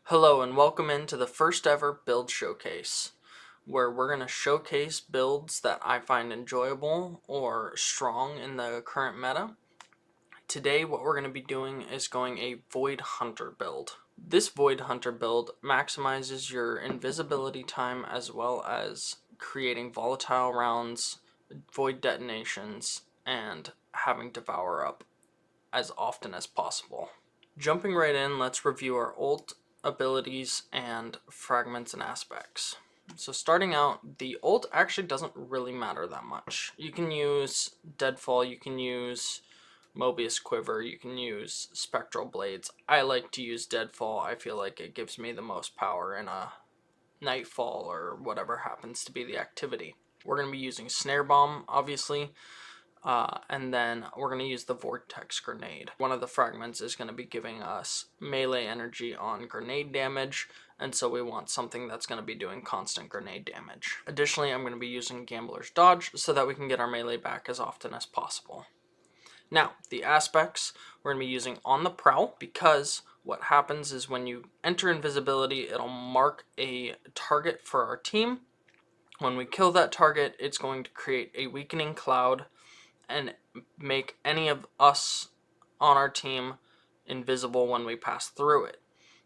Hello and welcome into the first ever build showcase, where we're going to showcase builds that I find enjoyable or strong in the current meta. Today what we're going to be doing is going a Void Hunter build. This Void Hunter build maximizes your invisibility time as well as creating volatile rounds, void detonations, and having Devour up as often as possible. Jumping right in, let's review our ult, abilities, and fragments and aspects. So starting out, the ult actually doesn't really matter that much. You can use Deadfall, you can use Mobius Quiver, you can use Spectral Blades. I like to use Deadfall. I feel like it gives me the most power in a Nightfall or whatever happens to be the activity. We're going to be using Snare Bomb, obviously. And then we're going to use the Vortex Grenade. One of the fragments is going to be giving us melee energy on grenade damage, and so we want something that's going to be doing constant grenade damage. Additionally, I'm going to be using Gambler's Dodge so that we can get our melee back as often as possible. Now, the aspects we're going to be using on the Prowl, because what happens is when you enter invisibility, it'll mark a target for our team. When we kill that target, it's going to create a weakening cloud and make any of us on our team invisible when we pass through it.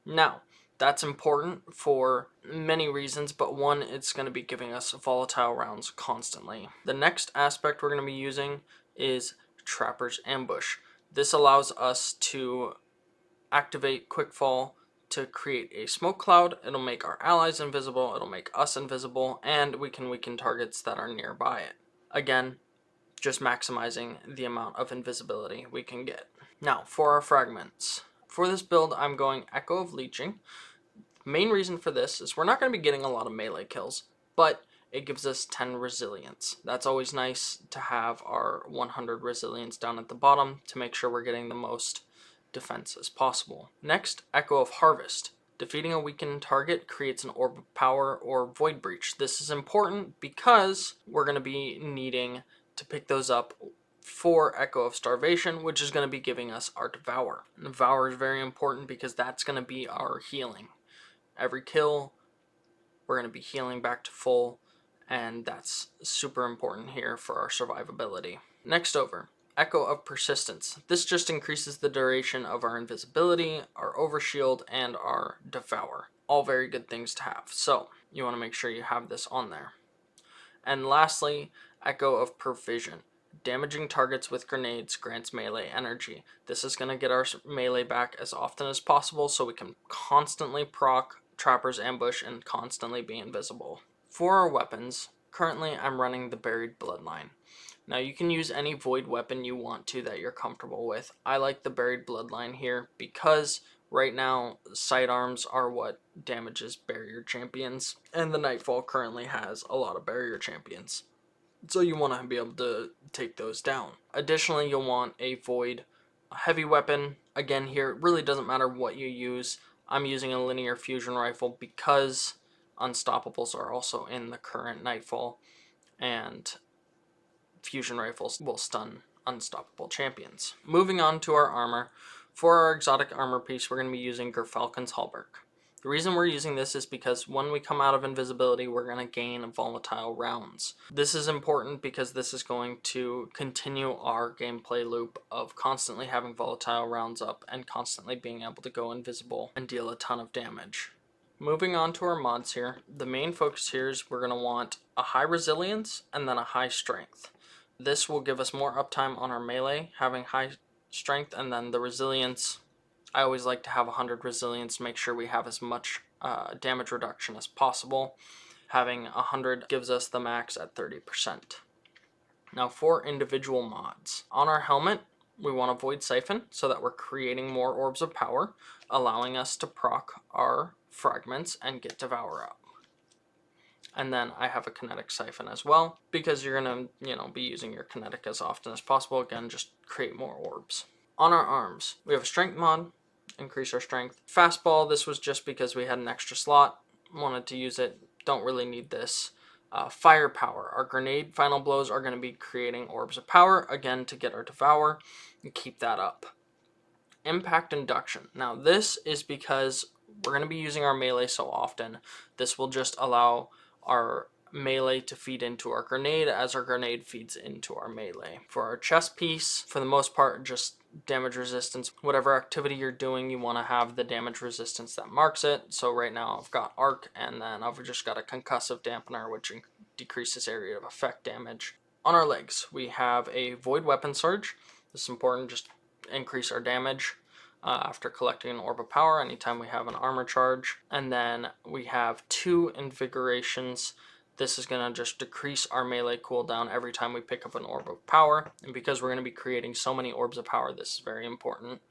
Now, that's important for many reasons, but one, it's going to be giving us volatile rounds constantly. The next aspect we're going to be using is Trapper's Ambush. This allows us to activate Quickfall to create a smoke cloud. It'll make our allies invisible, it'll make us invisible, and we can weaken targets that are nearby it. Again, just maximizing the amount of invisibility we can get. Now, for our fragments. For this build, I'm going Echo of Leeching. The main reason for this is we're not going to be getting a lot of melee kills, but it gives us 10 resilience. That's always nice to have our 100 resilience down at the bottom to make sure we're getting the most defense as possible. Next, Echo of Harvest. Defeating a weakened target creates an Orb of Power or Void Breach. This is important because we're going to be needing to pick those up for Echo of Starvation, which is going to be giving us our Devour. And Devour is very important because that's going to be our healing. Every kill, we're going to be healing back to full, and that's super important here for our survivability. Next over, Echo of Persistence. This just increases the duration of our invisibility, our overshield, and our Devour. All very good things to have, so you want to make sure you have this on there. And lastly, Echo of Provision. Damaging targets with grenades grants melee energy. This is going to get our melee back as often as possible so we can constantly proc Trapper's Ambush and constantly be invisible. For our weapons, currently I'm running the Buried Bloodline. Now you can use any void weapon you want to that you're comfortable with. I like the Buried Bloodline here because right now sidearms are what damages barrier champions, and the Nightfall currently has a lot of barrier champions. So you want to be able to take those down. Additionally, you'll want a void heavy weapon. Again here, it really doesn't matter what you use. I'm using a linear fusion rifle because unstoppables are also in the current Nightfall, and fusion rifles will stun unstoppable champions. Moving on to our armor. For our exotic armor piece, we're going to be using Gerfalcon's Hauberk. The reason we're using this is because when we come out of invisibility, we're going to gain volatile rounds. This is important because this is going to continue our gameplay loop of constantly having volatile rounds up and constantly being able to go invisible and deal a ton of damage. Moving on to our mods here, the main focus here is we're going to want a high resilience and then a high strength. This will give us more uptime on our melee, having high strength, and then the resilience. I always like to have 100 resilience, make sure we have as much damage reduction as possible. Having 100 gives us the max at 30%. Now for individual mods. On our helmet, we want a Void Siphon so that we're creating more Orbs of Power, allowing us to proc our fragments and get Devour up. And then I have a Kinetic Siphon as well, because you're going to, be using your Kinetic as often as possible. Again, just create more orbs. On our arms, we have a Strength mod, increase our strength. Fastball, this was just because we had an extra slot, wanted to use it, don't really need this. Firepower, our grenade final blows are going to be creating Orbs of Power, again to get our Devour, and keep that up. Impact Induction, now this is because we're going to be using our melee so often, this will just allow our melee to feed into our grenade as our grenade feeds into our melee. For our chest piece, for the most part, just damage resistance. Whatever activity you're doing, you want to have the damage resistance that marks it. So right now I've got arc, and then I've just got a concussive dampener, which decreases area of effect damage. On our legs, we have a void weapon surge. This is important, just increase our damage after collecting an orb of power anytime we have an armor charge. And then we have 2 invigorations. This is going to just decrease our melee cooldown every time we pick up an orb of power. And because we're going to be creating so many orbs of power, this is very important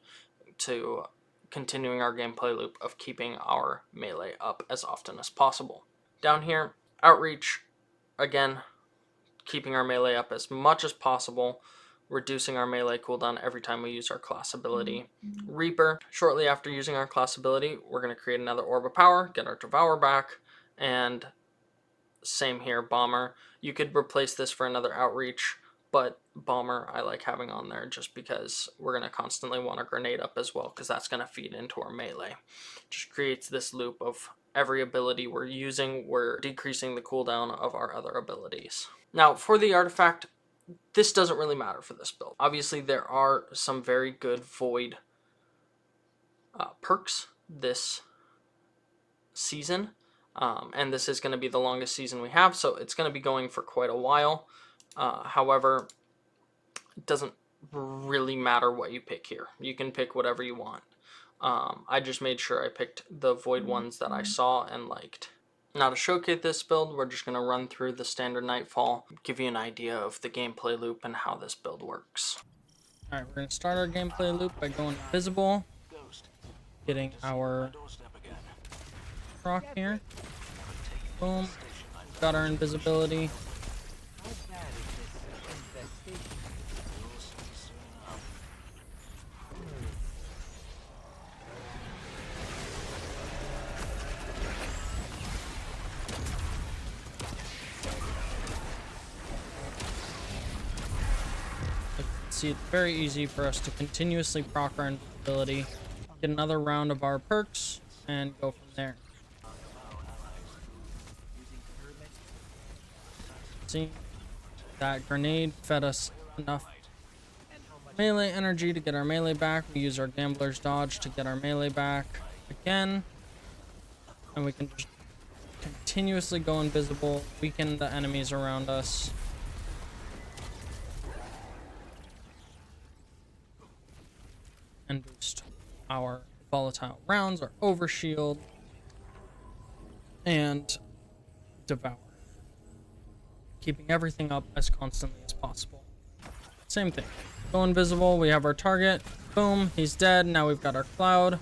to continuing our gameplay loop of keeping our melee up as often as possible. Down here, outreach, again, keeping our melee up as much as possible, reducing our melee cooldown every time we use our class ability. Reaper, shortly after using our class ability, we're going to create another orb of power, get our Devour back, and same here, Bomber. You could replace this for another outreach, but Bomber I like having on there just because we're going to constantly want a grenade up as well, because that's going to feed into our melee. Just creates this loop of every ability we're using, we're decreasing the cooldown of our other abilities. Now, for the artifact, this doesn't really matter for this build. Obviously, there are some very good void perks this season, and this is going to be the longest season we have, so it's going to be going for quite a while. However, it doesn't really matter what you pick here. You can pick whatever you want. I just made sure I picked the void ones that I saw and liked. Now to showcase this build, we're just going to run through the standard Nightfall, give you an idea of the gameplay loop and how this build works. Alright, we're going to start our gameplay loop by going invisible, getting our proc here. Boom, got our invisibility. See, it's very easy for us to continuously proc our invisibility, get another round of our perks, and go from there. See, that grenade fed us enough melee energy to get our melee back. We use our Gambler's Dodge to get our melee back again, and we can just continuously go invisible, weaken the enemies around us. And boost our volatile rounds, our overshield, and devour. Keeping everything up as constantly as possible. Same thing. Go invisible, we have our target. Boom, he's dead. Now we've got our cloud.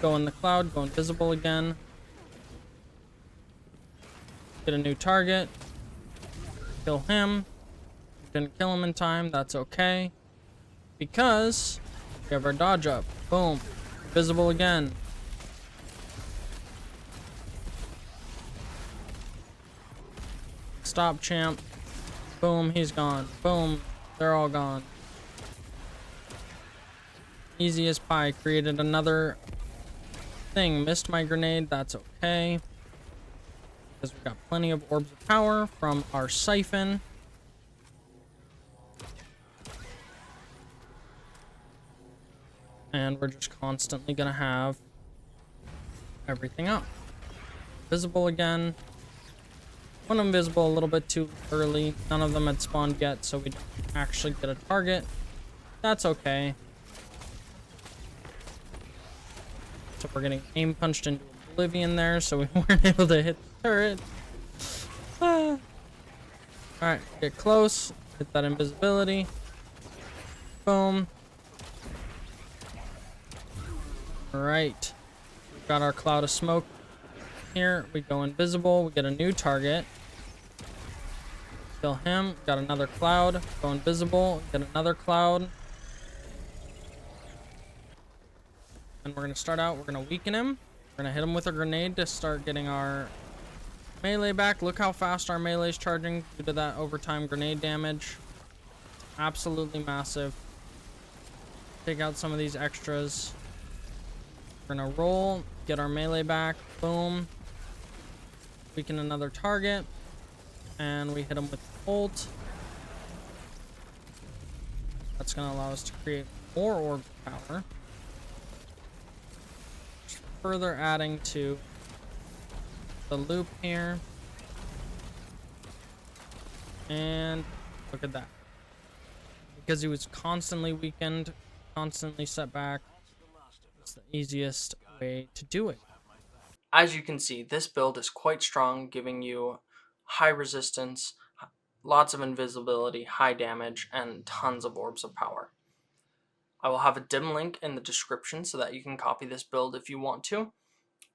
Go in the cloud, go invisible again. Get a new target. Kill him. Didn't kill him in time, that's okay. Because we have our dodge up. Boom. Visible again. Stop, champ. Boom, he's gone. Boom, they're all gone. Easy as pie. Created another thing. Missed my grenade, that's okay. Because we've got plenty of orbs of power from our siphon. And we're just constantly gonna have everything up. Visible again. Went invisible a little bit too early. None of them had spawned yet, so we didn't actually get a target. That's okay. So we're getting aim punched into oblivion there, so we weren't able to hit the turret. Alright, get close. Hit that invisibility. Boom. Alright, we've got our cloud of smoke here. We go invisible, we get a new target. Kill him, got another cloud. Go invisible, get another cloud. And we're going to start out, we're going to weaken him. We're going to hit him with a grenade to start getting our melee back. Look how fast our melee is charging due to that overtime grenade damage. Absolutely massive. Take out some of these extras. We're gonna roll get our melee back. Boom. Weaken another target. And we hit him with ult. That's going to allow us to create more orb power. Further adding to the loop here. And look at that. Because he was constantly weakened, constantly set back, it's the easiest way to do it. As you can see, this build is quite strong, giving you high resistance, lots of invisibility, high damage, and tons of orbs of power. I will have a dim link in the description so that you can copy this build if you want to.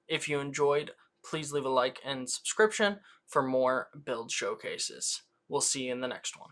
If you enjoyed, please leave a like and subscription for more build showcases. We'll see you in the next one.